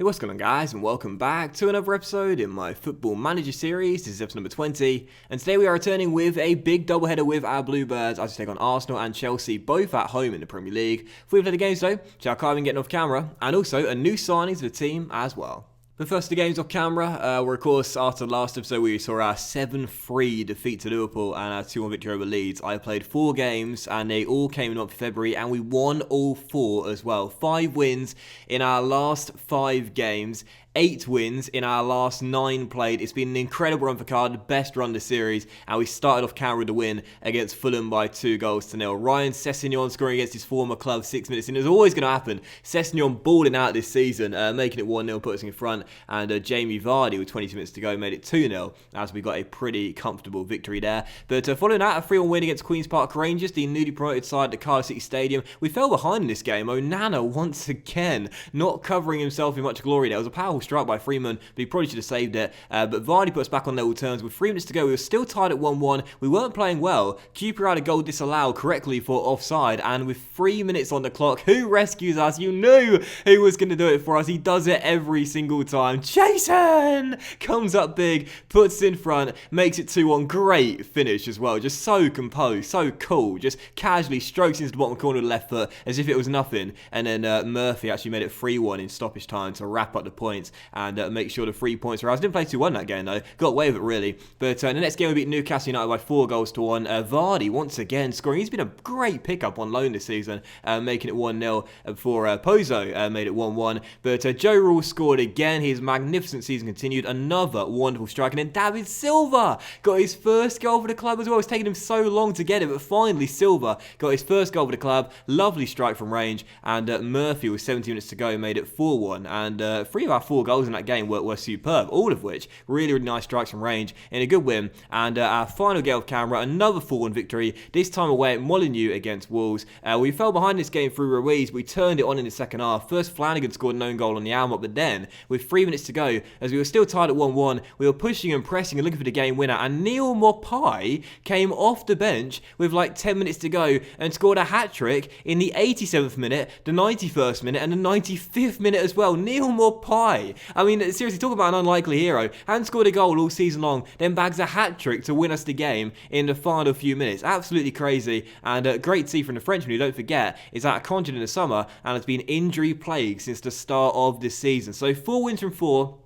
Hey, what's going on, guys, and welcome back to another episode in my Football Manager series. This is episode number 20, and today we are returning with a big doubleheader with our Bluebirds as we take on Arsenal and Chelsea, both at home in the Premier League. Before we play the games though, check out Cardiff getting off camera, and also a new signing to the team as well. But first, the games off camera, where of course after the last episode we saw our 7-3 defeat to Liverpool and our 2-1 victory over Leeds. I played 4 games and they all came in the month of February, and we won all 4 as well. 5 wins in our last 5 games. 8 wins in our last 9 played. It's been an incredible run for Cardiff, best run this series, and we started off camera with a win against Fulham by 2-0. Ryan Sessegnon scoring against his former club 6 minutes in. It was always going to happen. Sessegnon balling out this season, making it 1-0, put us in front, and Jamie Vardy with 20 minutes to go made it 2-0 as we got a pretty comfortable victory there. But following that, a 3-1 win against Queen's Park Rangers, the newly promoted side at Cardiff City Stadium. We fell behind in this game. Onana once again not covering himself in much glory. There was a powerful strike by Freeman, but he probably should have saved it. But Vardy put us back on level terms with 3 minutes to go. We were still tied at 1-1. We weren't playing well. Cooper had a goal disallowed correctly for offside, and with 3 minutes on the clock, who rescues us? You knew he was going to do it for us. He does it every single time. Jason comes up big, puts it in front, makes it 2-1. Great finish as well. Just so composed, so cool. Just casually strokes into the bottom corner of the left foot as if it was nothing. And then Murphy actually made it 3-1 in stoppage time to wrap up the points and make sure the 3 points were ours. Didn't play 2-1 that game though. Got away with it really. But in the next game we beat Newcastle United by 4-1. Vardy once again scoring. He's been a great pickup on loan this season, making it 1-0 before Pozo made it 1-1. But Joe Rule scored again. His magnificent season continued. Another wonderful strike. And then David Silva got his first goal for the club as well. It's taken him so long to get it, but finally Silva got his first goal for the club. Lovely strike from range. And Murphy with 17 minutes to go made it 4-1. And 3 of our 4 goals in that game were superb, all of which really nice strikes from range in a good win. And our final game of camera, another 4-1 victory, this time away at Molineux against Wolves. We fell behind this game through Ruiz. We turned it on in the second half. First Flanagan scored an own goal on the hour, but then with 3 minutes to go, as we were still tied at 1-1, we were pushing and pressing and looking for the game winner, and Neil Maupay came off the bench with like 10 minutes to go and scored a hat-trick in the 87th minute, the 91st minute and the 95th minute as well. Neil Maupay, I mean, seriously, talk about an unlikely hero. Hadn't scored a goal all season long, then bags a hat-trick to win us the game in the final few minutes. Absolutely crazy, and great to see from the Frenchman, who, don't forget, is out of contract in the summer and has been injury-plagued since the start of this season. So 4 wins from 4.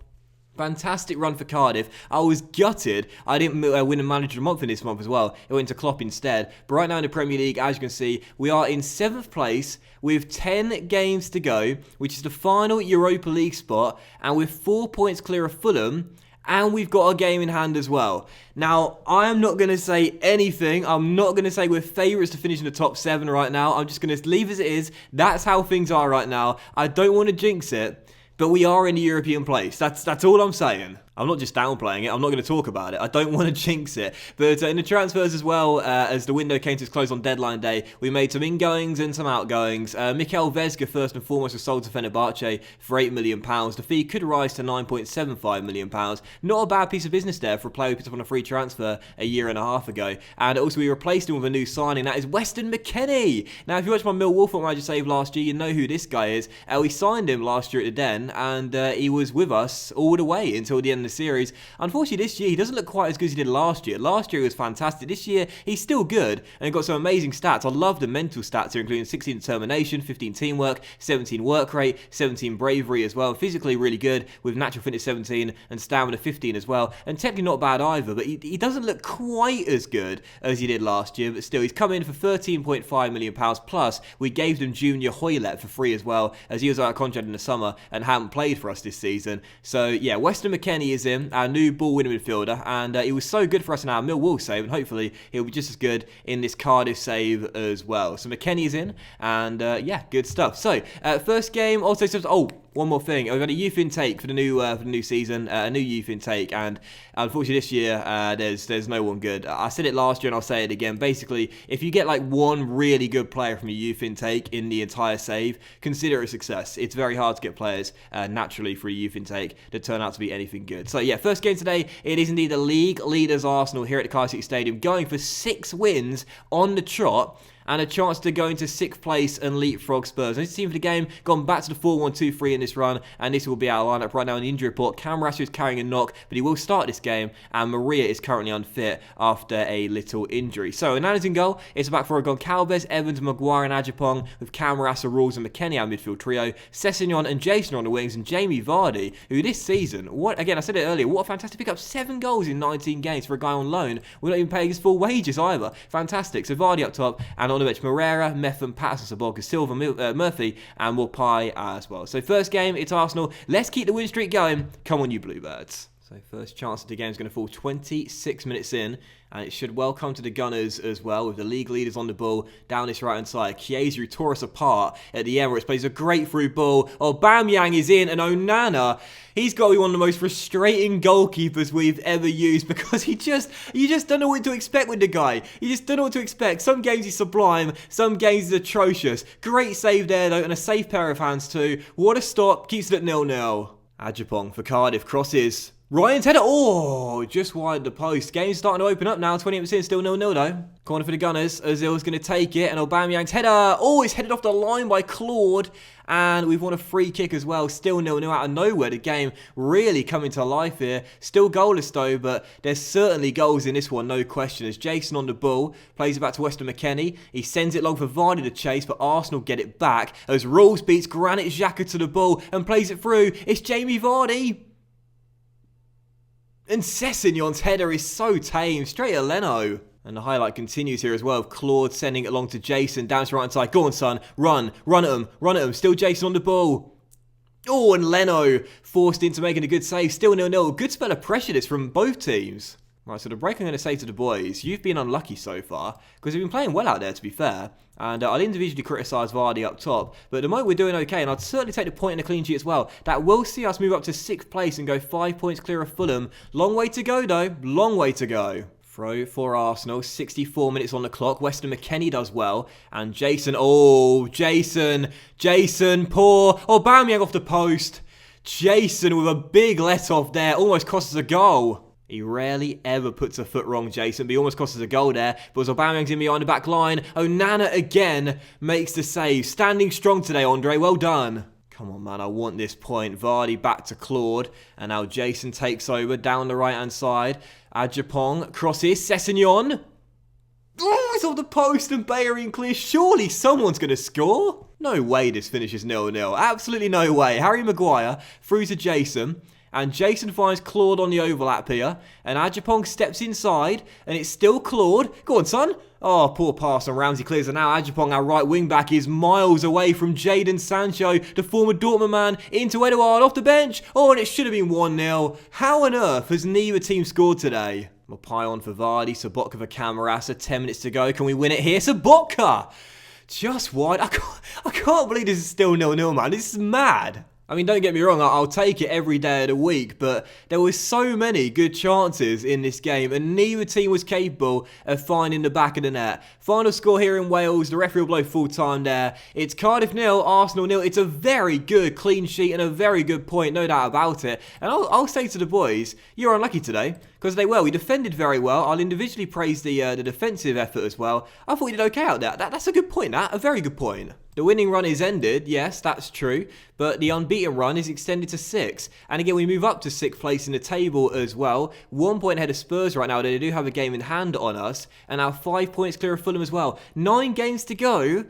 Fantastic run for Cardiff. I was gutted I didn't win a Manager of the Month in this month as well. It went to Klopp instead. But right now in the Premier League, as you can see, we are in 7th place with 10 games to go, which is the final Europa League spot, and with 4 points clear of Fulham. And we've got a game in hand as well. Now, I am not going to say anything. I'm not going to say we're favourites to finish in the top 7 right now. I'm just going to leave as it is. That's how things are right now. I don't want to jinx it, but we are in the European place. That's all I'm saying. I'm not just downplaying it. I'm not going to talk about it. I don't want to jinx it. But in the transfers as well, as the window came to its close on deadline day, we made some ingoings and some outgoings. Mikel Vesga, first and foremost, was sold to Fenerbahce for £8 million. The fee could rise to £9.75 million. Not a bad piece of business there for a player who picked up on a free transfer a year and a half ago. And also we replaced him with a new signing. That is Weston McKennie. Now, if you watched my Millwall Football Manager save last year, you know who this guy is. We signed him last year at the Den, and he was with us all the way until the end of the series. Unfortunately, this year he doesn't look quite as good as he did last year. Last year he was fantastic. This year he's still good and got some amazing stats. I love the mental stats here, including 16 determination, 15 teamwork, 17 work rate, 17 bravery as well. Physically really good with natural fitness 17 and stamina 15 as well. And technically not bad either, but he doesn't look quite as good as he did last year. But still, he's come in for £13.5 million. Plus, we gave them Junior Hoylett for free as well, as he was out of contract in the summer and hadn't played for us this season. So yeah, Weston McKennie is in, our new ball-winning midfielder, and he was so good for us in our Millwall save, and hopefully he'll be just as good in this Cardiff save as well. So McKennie's in, and yeah, good stuff. So first game, also, one more thing. We've had a youth intake for the new season, a new youth intake, and unfortunately this year there's no one good. I said it last year and I'll say it again. Basically, if you get like one really good player from a youth intake in the entire save, consider it a success. It's very hard to get players naturally for a youth intake that turn out to be anything good. So yeah, first game today, it is indeed the league leaders Arsenal here at the Cardiff City Stadium, going for 6 wins on the trot. and a chance to go into 6th place and leapfrog Spurs. This team for the game gone back to the 4-1-2-3 in this run, and this will be our lineup right now in the injury report. Camarasa is carrying a knock, but he will start this game, and Maria is currently unfit after a little injury. So, Onana's in goal. It's back for Goncalves, Evans, Maguire and Ajapong, with Camarasa, Rawls and McKennie our midfield trio. Sessegnon and Jason on the wings, and Jamie Vardy, who this season, again, I said it earlier, what a fantastic pickup. 7 goals in 19 games for a guy on loan. We're not even paying his full wages either. Fantastic. So Vardy up top, and on the bench, Moreira, Metham, Patterson, Sabolka, Silva, Murphy, and Mopai as well. So first game, it's Arsenal. Let's keep the win streak going. Come on, you Bluebirds. So first chance of the game is going to fall 26 minutes in, and it should well come to the Gunners as well, with the league leaders on the ball down this right-hand side. Chiesa, who tore us apart at the Emirates, plays a great through ball. Aubameyang is in, and Onana, he's got to be one of the most frustrating goalkeepers we've ever used, because you just don't know what to expect with the guy. You just don't know what to expect. Some games he's sublime, some games he's atrocious. Great save there though, and a safe pair of hands too. What a stop, keeps it at 0-0. Ajapong for Cardiff, crosses. Ryan's header, just wide the post. Game's starting to open up now, 28% still 0-0 though. Corner for the Gunners, Ozil's going to take it, and Aubameyang's header, it's headed off the line by Claude, and we've won a free kick as well, still 0-0 out of nowhere. The game really coming to life here, still goalless though, but there's certainly goals in this one, no question, as Jason on the ball, plays it back to Weston McKennie, he sends it long for Vardy to chase, but Arsenal get it back, as Rawls beats Granit Xhaka to the ball, and plays it through, it's Jamie Vardy. And Sessegnon's header is so tame, straight at Leno. And the highlight continues here as well, with Claude sending it along to Jason, down to right hand side. Go on, son, run at him, still Jason on the ball. And Leno forced into making a good save, still 0-0. Good spell of pressure this from both teams. Right, so the break I'm going to say to the boys, you've been unlucky so far, because you've been playing well out there, to be fair. And I'll individually criticise Vardy up top, but at the moment we're doing okay, and I'd certainly take the point in the clean sheet as well. That will see us move up to 6th place and go 5 points clear of Fulham. Long way to go though, long way to go. Throw for Arsenal, 64 minutes on the clock. Weston McKennie does well, and Jason, Jason, poor. Aubameyang off the post. Jason with a big let off there, almost cost us a goal. He rarely ever puts a foot wrong, Jason, but he almost cost us a goal there. But Aubameyang's in behind the back line. Onana again makes the save. Standing strong today, Andre. Well done. Come on, man. I want this point. Vardy back to Claude. And now Jason takes over down the right-hand side. Ajapong crosses. Sessegnon. It's off the post and Bayern clear. Surely someone's going to score. No way this finishes 0-0. Absolutely no way. Harry Maguire through to Jason. And Jason finds Claude on the overlap here. And Ajapong steps inside. And it's still Claude. Go on, son. Poor pass on Ramsey clears. And now Ajapong, our right wing back, is miles away from Jadon Sancho, the former Dortmund man, into Edouard off the bench. And it should have been 1-0. How on earth has neither team scored today? Mopai on for Vardy. Sabotka for Camarasa. 10 minutes to go. Can we win it here? Sabotka! Just wide. I can't believe this is still 0-0, man. This is mad. I mean, don't get me wrong, I'll take it every day of the week, but there were so many good chances in this game, and neither team was capable of finding the back of the net. Final score here in Wales, the referee will blow full time there. It's Cardiff 0, Arsenal 0. It's a very good clean sheet and a very good point, no doubt about it. And I'll say to the boys, you're unlucky today, because we defended very well. I'll individually praise the defensive effort as well. I thought we did okay out there. That's a good point, a very good point. The winning run is ended, yes, that's true, but the unbeaten run is extended to 6. And again, we move up to 6th place in the table as well. 1 point ahead of Spurs right now, they do have a game in hand on us, and now 5 points clear of Fulham as well. 9 games to go.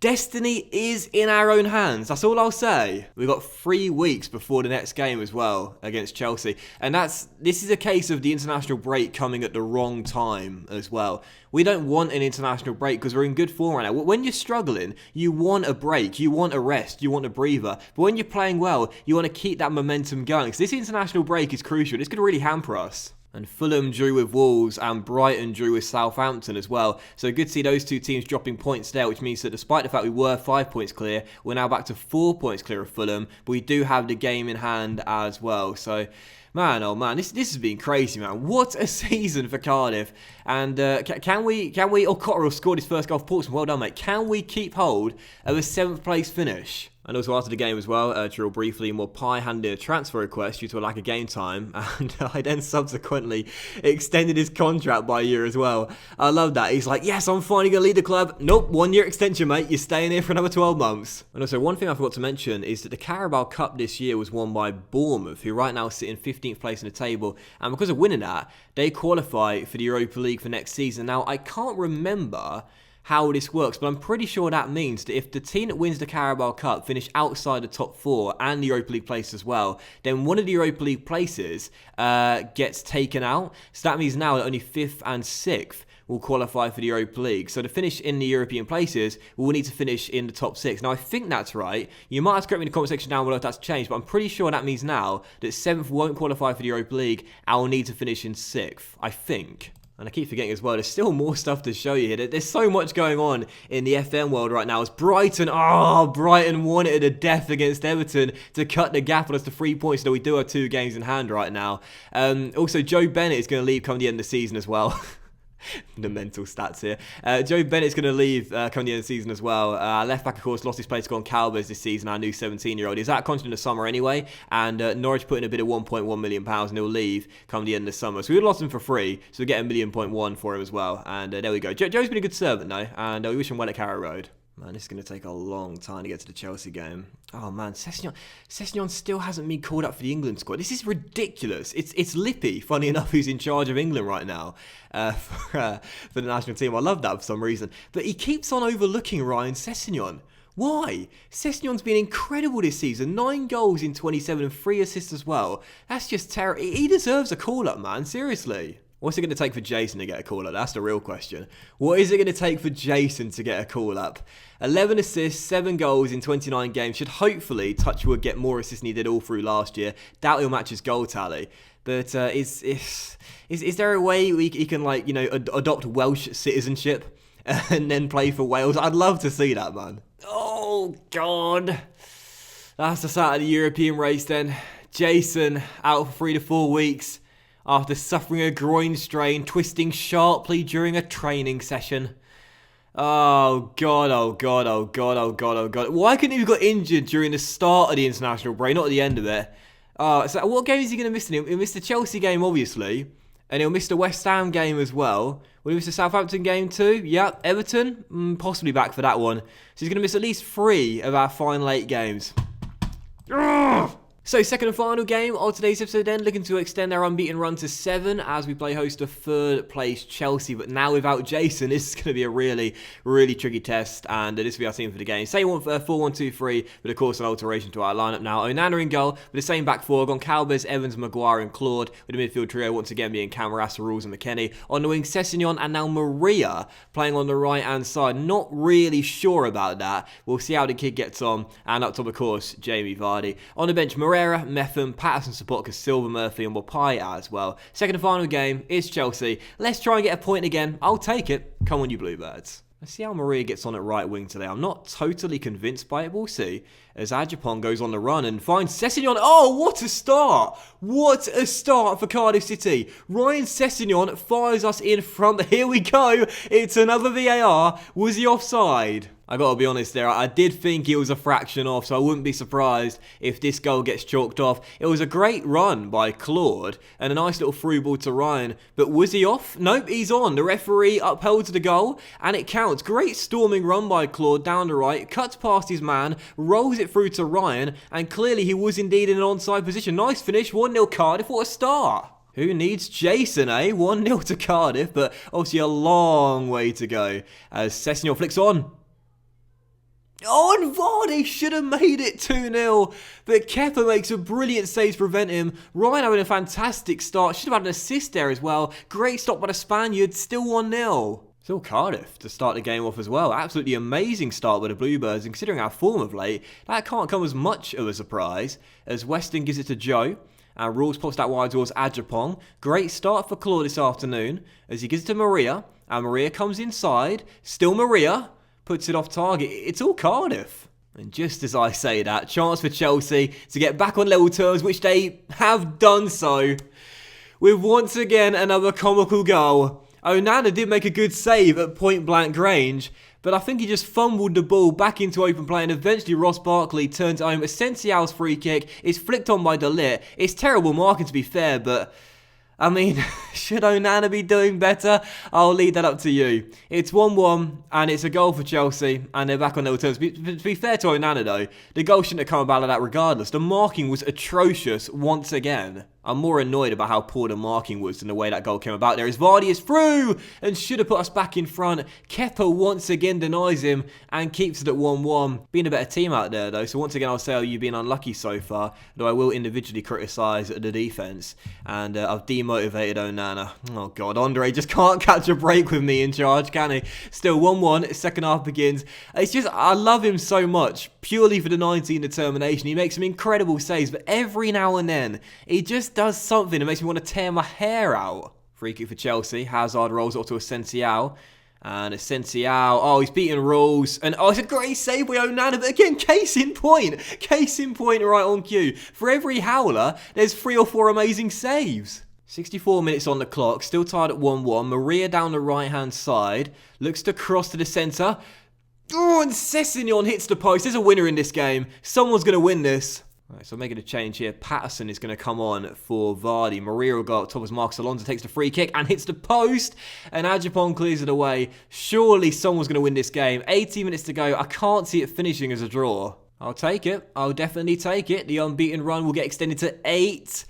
Destiny is in our own hands. That's all I'll say. We've got 3 weeks before the next game as well against Chelsea. And this is a case of the international break coming at the wrong time as well. We don't want an international break because we're in good form right now. When you're struggling, you want a break, you want a rest, you want a breather. But when you're playing well, you want to keep that momentum going. Because this international break is crucial. It's going to really hamper us. And Fulham drew with Wolves and Brighton drew with Southampton as well. So good to see those two teams dropping points there, which means that despite the fact we were 5 points clear, we're now back to 4 points clear of Fulham. But we do have the game in hand as well. So Man, oh man, this has been crazy, man. What a season for Cardiff. And can we? Oh, Cotterill scored his first goal for Portsmouth. Well done, mate. Can we keep hold of a 7th place finish? And also after the game as well, Drill briefly, Mopai handed a transfer request due to a lack of game time, and I then subsequently extended his contract by a year as well. I love that. He's like, yes, I'm finally going to lead the club. Nope, 1 year extension, mate. You're staying here for another 12 months. And also, one thing I forgot to mention is that the Carabao Cup this year was won by Bournemouth, who right now sit in 15th place in the table. And because of winning that, they qualify for the Europa League for next season. Now, I can't remember how this works, but I'm pretty sure that means that if the team that wins the Carabao Cup finish outside the top 4 and the Europa League place as well, then one of the Europa League places gets taken out. So that means now that only 5th and 6th will qualify for the Europa League. So to finish in the European places, we'll need to finish in the top 6. Now, I think that's right. You might have to correct me in the comment section down below if that's changed, but I'm pretty sure that means now that 7th won't qualify for the Europa League and will need to finish in 6th, I think. And I keep forgetting as well, there's still more stuff to show you here. There's so much going on in the FM world right now. As Brighton won it to death against Everton to cut the gap on us to 3 points. So we do have 2 games in hand right now. Also, Joe Bennett is going to leave come the end of the season as well. The mental stats here. Joe Bennett's going to leave come the end of the season as well. Left back, of course, lost his place to Gon Calvez this season, our new 17-year-old. He's out of contract in the summer anyway, and Norwich put in a bid of £1.1 million, and he'll leave come the end of the summer. So we lost him for free, so we'll get £1.1 million for him as well. And there we go. Joe's been a good servant, though, and we wish him well at Carrow Road. Man, this is going to take a long time to get to the Chelsea game. Oh, man, Sessegnon still hasn't been called up for the England squad. This is ridiculous. It's Lippy, funny enough, who's in charge of England right now for the national team. I love that for some reason. But he keeps on overlooking Ryan Sessegnon. Why? Sessegnon's been incredible this season. 9 goals in 27 and 3 assists as well. That's just terrible. He deserves a call-up, man. Seriously. What's it going to take for Jason to get a call-up? That's the real question. What is it going to take for Jason to get a call-up? 11 assists, 7 goals in 29 games. Should hopefully, touch wood, get more assists than he did all through last year. Doubt he'll match his goal tally. But is there a way he can, like, you know, adopt Welsh citizenship and then play for Wales? I'd love to see that, man. Oh, God. That's the start of the European race then. Jason out for 3 to 4 weeks. After suffering a groin strain, twisting sharply during a training session. Oh God, oh God, oh God, oh God, oh God. Why couldn't he have got injured during the start of the international break, not at the end of it? So what game is he going to miss? He'll miss the Chelsea game, obviously. And he'll miss the West Ham game as well. Will he miss the Southampton game too? Yep. Everton? Possibly back for that one. So he's going to miss at least 3 of our final 8 games. Ugh! So, second and final game of today's episode then, looking to extend our unbeaten run to 7 as we play host to 3rd place Chelsea. But now without Jason, this is going to be a really, really tricky test, and this will be our team for the game. Say 4-1-2-3, but of course an alteration to our lineup now. Onana in goal, with the same back 4, Goncalves, Evans, Maguire and Claude, with the midfield trio once again being Camarasa, Rules and McKennie. On the wing, Sessegnon and now Maria playing on the right-hand side. Not really sure about that. We'll see how the kid gets on. And up top, of course, Jamie Vardy. On the bench, Moreira, Metham, Patterson, Sobotka, Silva, Murphy and Mopai as well. Second and final game is Chelsea. Let's try and get a point again. I'll take it. Come on, you Bluebirds. Let's see how Maria gets on at right wing today. I'm not totally convinced by it. We'll see. As Ajapong goes on the run and finds Sessegnon. Oh, what a start! What a start for Cardiff City. Ryan Sessegnon fires us in front. Here we go. It's another VAR. Was he offside? I gotta be honest there, I did think he was a fraction off, so I wouldn't be surprised if this goal gets chalked off. It was a great run by Claude and a nice little through ball to Ryan, but was he off? Nope, he's on. The referee upheld the goal and it counts. Great storming run by Claude down the right, cuts past his man, rolls it through to Ryan, and clearly he was indeed in an onside position. Nice finish, 1-0 Cardiff, what a start! Who needs Jason, eh? 1-0 to Cardiff, but obviously a long way to go as Sessegnon flicks on. Oh, and Vardy should have made it 2-0, but Kepa makes a brilliant save to prevent him. Ryan having a fantastic start, should have had an assist there as well. Great stop by the Spaniard, still 1-0. Still Cardiff to start the game off as well. Absolutely amazing start by the Bluebirds, and considering our form of late, that can't come as much of a surprise, as Weston gives it to Joe. And Rules pops that wide towards Ajapong. Great start for Claude this afternoon, as he gives it to Maria, and Maria comes inside. Still Maria. Puts it off target. It's all Cardiff. And just as I say that, chance for Chelsea to get back on level terms, which they have done so, with once again another comical goal. Onana did make a good save at point blank range, but I think he just fumbled the ball back into open play, and eventually Ross Barkley turns it home. Esencial's free kick is flicked on by De Ligt. It's terrible marking, to be fair, but I mean, should Onana be doing better? I'll leave that up to you. It's 1-1, and it's a goal for Chelsea, and they're back on level terms. To be fair to Onana, though, the goal shouldn't have come about like that regardless. The marking was atrocious once again. I'm more annoyed about how poor the marking was than the way that goal came about there. As Vardy is through and should have put us back in front. Kepa once again denies him and keeps it at 1-1. Being a better team out there though, so once again I'll say you've been unlucky so far, though I will individually criticise the defence. And I've demotivated Onana. Oh god, Andre just can't catch a break with me in charge, can he? Still 1-1, second half begins. It's just, I love him so much, purely for the 19 determination. He makes some incredible saves, but every now and then, he just does something that makes me want to tear my hair out. Free kick for Chelsea. Hazard rolls up to Esencial. And Esencial, oh, he's beating rules. And oh, it's a great save by Onana. But again, case in point. Case in point right on cue. For every howler, there's 3 or 4 amazing saves. 64 minutes on the clock. Still tied at 1-1. Maria down the right-hand side. Looks to cross to the centre. Oh, and Sessegnon hits the post. There's a winner in this game. Someone's going to win this. Right, so making a change here. Patterson is going to come on for Vardy. Maria will go up top as Marcos Alonso takes the free kick and hits the post. And Ajapong clears it away. Surely someone's going to win this game. 18 minutes to go. I can't see it finishing as a draw. I'll take it. I'll definitely take it. The unbeaten run will get extended to 8.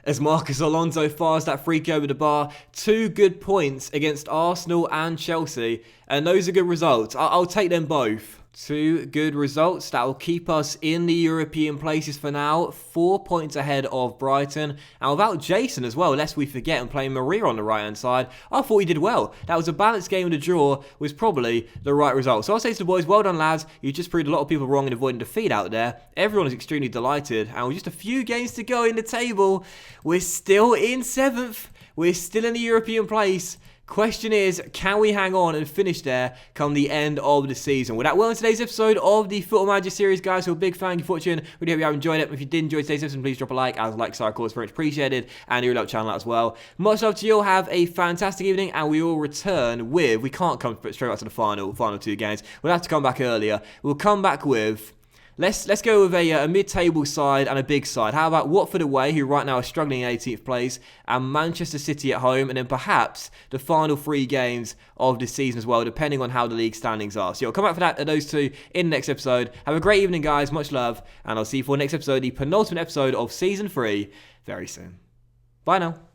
As Marcos Alonso fires that free kick over the bar. 2 good points against Arsenal and Chelsea. And those are good results. I'll take them both. 2 good results that will keep us in the European places for now. 4 points ahead of Brighton. And without Jason as well, lest we forget, and playing Maria on the right-hand side, I thought he did well. That was a balanced game, and the draw was probably the right result. So I'll say to the boys, well done lads. You just proved a lot of people wrong in avoiding defeat out there. Everyone is extremely delighted. And with just a few games to go in the table, we're still in 7th. We're still in the European place. Question is, can we hang on and finish there come the end of the season? Well, that will in today's episode of the Football Manager series, guys. So a big thank you for watching. Really hope you have enjoyed it. If you did enjoy today's episode, please drop a like. As likes are, of course, very much appreciated. And you'll like channel out as well. Much love to you all. Have a fantastic evening. And we will return with, we can't come straight back to the final 2 games. We'll have to come back earlier. We'll come back with... Let's go with a mid-table side and a big side. How about Watford away, who right now are struggling in 18th place, and Manchester City at home, and then perhaps the final 3 games of the season as well, depending on how the league standings are. So I'll come back for those 2 in the next episode. Have a great evening, guys. Much love, and I'll see you for the next episode, the penultimate episode of Season 3, very soon. Bye now.